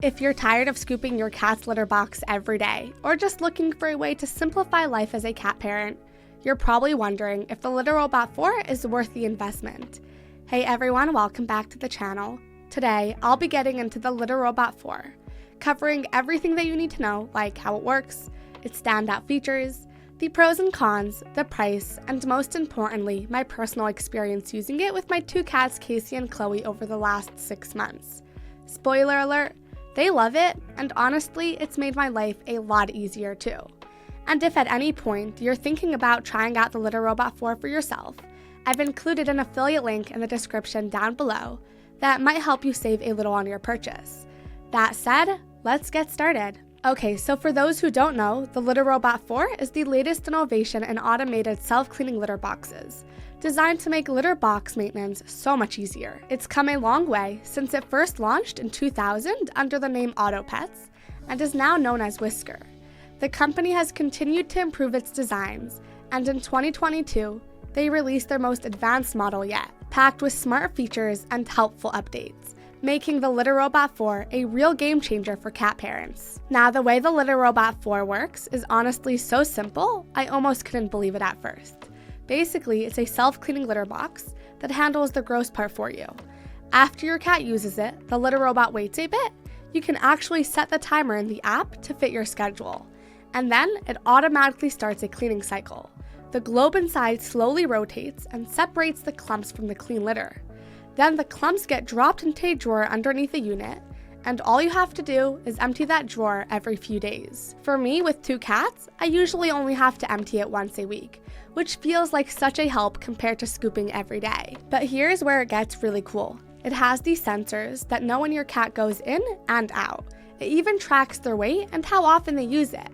If you're tired of scooping your cat's litter box every day, or just looking for a way to simplify life as a cat parent, you're probably wondering if the Litter Robot 4 is worth the investment. Hey everyone, welcome back to the channel. Today, I'll be getting into the Litter Robot 4, covering everything that you need to know, like how it works, its standout features, the pros and cons, the price, and most importantly, my personal experience using it with my two cats, Casey and Chloe, over the last 6 months. Spoiler alert, they love it, and honestly, it's made my life a lot easier too. And if at any point you're thinking about trying out the Litter Robot 4 for yourself, I've included an affiliate link in the description down below that might help you save a little on your purchase. That said, let's get started. Okay, so for those who don't know, the Litter Robot 4 is the latest innovation in automated self-cleaning litter boxes, designed to make litter box maintenance so much easier. It's come a long way since it first launched in 2000 under the name Autopets and is now known as Whisker. The company has continued to improve its designs, and in 2022, they released their most advanced model yet, packed with smart features and helpful updates, making the Litter Robot 4 a real game changer for cat parents. Now, the way the Litter Robot 4 works is honestly so simple, I almost couldn't believe it at first. Basically, it's a self-cleaning litter box that handles the gross part for you. After your cat uses it, the Litter Robot waits a bit. You can actually set the timer in the app to fit your schedule, and then it automatically starts a cleaning cycle. The globe inside slowly rotates and separates the clumps from the clean litter. Then the clumps get dropped into a drawer underneath the unit, and all you have to do is empty that drawer every few days. For me, with 2 cats, I usually only have to empty it once a week, which feels like such a help compared to scooping every day. But here's where it gets really cool. It has these sensors that know when your cat goes in and out. It even tracks their weight and how often they use it.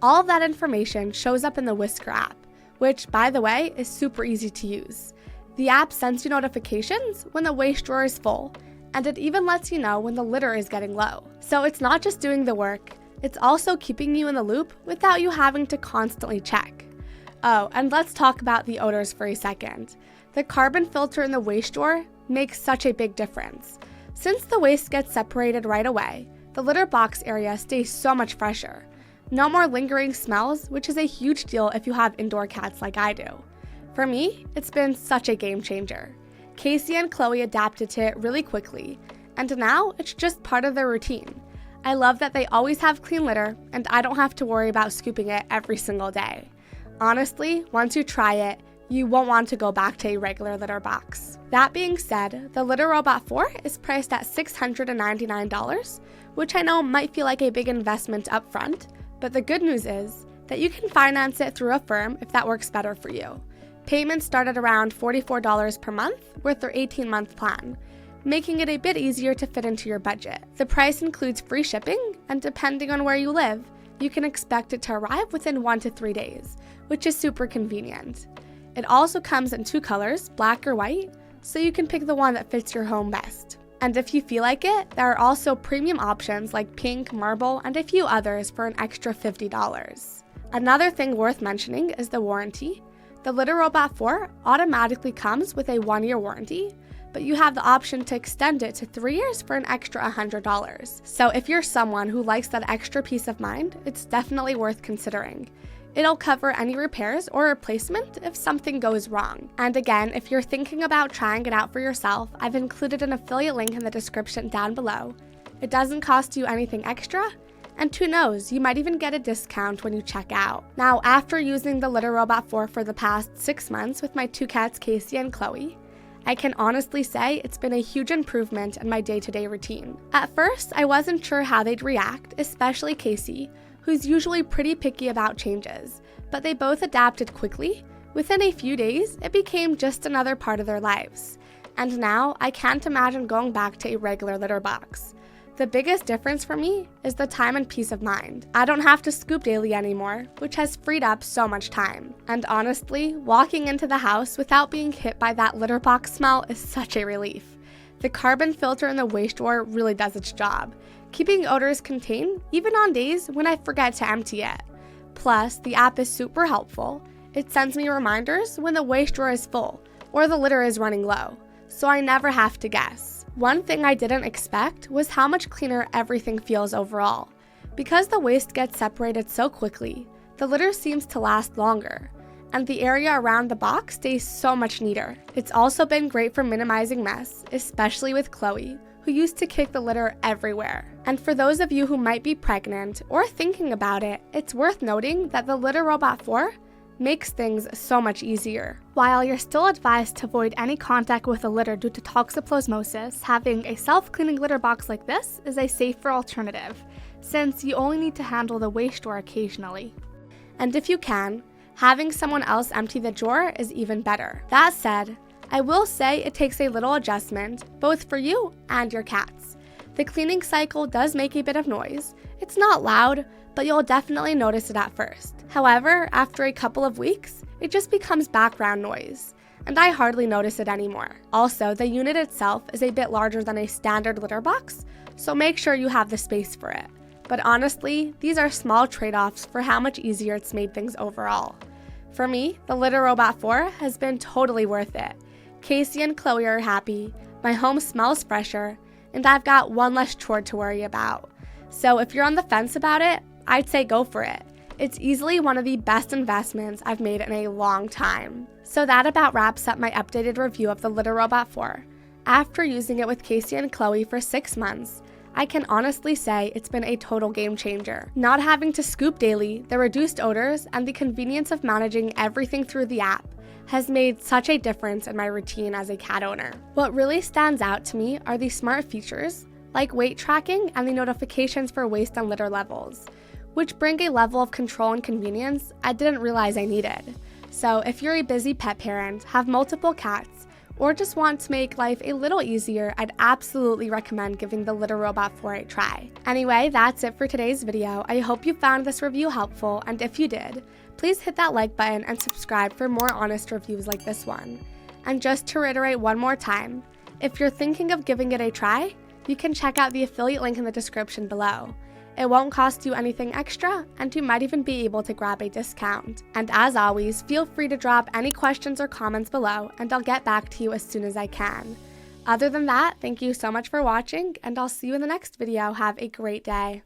All of that information shows up in the Whisker app, which, by the way, is super easy to use. The app sends you notifications when the waste drawer is full, and it even lets you know when the litter is getting low. So it's not just doing the work, it's also keeping you in the loop without you having to constantly check. Oh, and let's talk about the odors for a second. The carbon filter in the waste drawer makes such a big difference. Since the waste gets separated right away, the litter box area stays so much fresher. No more lingering smells, which is a huge deal if you have indoor cats like I do. For me, it's been such a game changer. Casey and Chloe adapted to it really quickly, and now it's just part of their routine. I love that they always have clean litter, and I don't have to worry about scooping it every single day. Honestly, once you try it, you won't want to go back to a regular litter box. That being said, the Litter Robot 4 is priced at $699, which I know might feel like a big investment up front, but the good news is that you can finance it through Affirm if that works better for you. Payments start at around $44 per month with their 18-month plan, making it a bit easier to fit into your budget. The price includes free shipping, and depending on where you live, you can expect it to arrive within 1 to 3 days, which is super convenient. It also comes in 2 colors, black or white, so you can pick the one that fits your home best. And if you feel like it, there are also premium options like pink, marble, and a few others for an extra $50. Another thing worth mentioning is the warranty. The Litter Robot 4 automatically comes with a 1-year warranty, but you have the option to extend it to 3 years for an extra $100. So if you're someone who likes that extra peace of mind, it's definitely worth considering. It'll cover any repairs or replacement if something goes wrong. And again, if you're thinking about trying it out for yourself, I've included an affiliate link in the description down below. It doesn't cost you anything extra, and who knows, you might even get a discount when you check out. Now, after using the Litter Robot 4 for the past 6 months with my 2 cats, Casey and Chloe, I can honestly say it's been a huge improvement in my day-to-day routine. At first, I wasn't sure how they'd react, especially Casey, who's usually pretty picky about changes, but they both adapted quickly. Within a few days, it became just another part of their lives. And now, I can't imagine going back to a regular litter box. The biggest difference for me is the time and peace of mind. I don't have to scoop daily anymore, which has freed up so much time. And honestly, walking into the house without being hit by that litter box smell is such a relief. The carbon filter in the waste drawer really does its job, keeping odors contained even on days when I forget to empty it. Plus, the app is super helpful. It sends me reminders when the waste drawer is full or the litter is running low, so I never have to guess. One thing I didn't expect was how much cleaner everything feels overall. Because the waste gets separated so quickly, the litter seems to last longer, and the area around the box stays so much neater. It's also been great for minimizing mess, especially with Chloe, who used to kick the litter everywhere. And for those of you who might be pregnant or thinking about it, it's worth noting that the Litter Robot 4 makes things so much easier. While you're still advised to avoid any contact with the litter due to toxoplasmosis, having a self-cleaning litter box like this is a safer alternative, since you only need to handle the waste drawer occasionally. And if you can, having someone else empty the drawer is even better. That said, I will say it takes a little adjustment, both for you and your cats. The cleaning cycle does make a bit of noise. It's not loud, but you'll definitely notice it at first. However, after a couple of weeks, it just becomes background noise, and I hardly notice it anymore. Also, the unit itself is a bit larger than a standard litter box, so make sure you have the space for it. But honestly, these are small trade-offs for how much easier it's made things overall. For me, the Litter Robot 4 has been totally worth it. Casey and Chloe are happy, my home smells fresher, and I've got one less chore to worry about. So if you're on the fence about it, I'd say go for it. It's easily one of the best investments I've made in a long time. So that about wraps up my updated review of the Litter Robot 4. After using it with Casey and Chloe for 6 months, I can honestly say it's been a total game changer. Not having to scoop daily, the reduced odors, and the convenience of managing everything through the app has made such a difference in my routine as a cat owner. What really stands out to me are the smart features, like weight tracking and the notifications for waste and litter levels, which bring a level of control and convenience I didn't realize I needed. So if you're a busy pet parent, have multiple cats, or just want to make life a little easier, I'd absolutely recommend giving the Litter Robot 4 a try. Anyway, that's it for today's video. I hope you found this review helpful, and if you did, please hit that like button and subscribe for more honest reviews like this one. And just to reiterate one more time, if you're thinking of giving it a try, you can check out the affiliate link in the description below. It won't cost you anything extra, and you might even be able to grab a discount. And as always, feel free to drop any questions or comments below, and I'll get back to you as soon as I can. Other than that, thank you so much for watching, and I'll see you in the next video. Have a great day.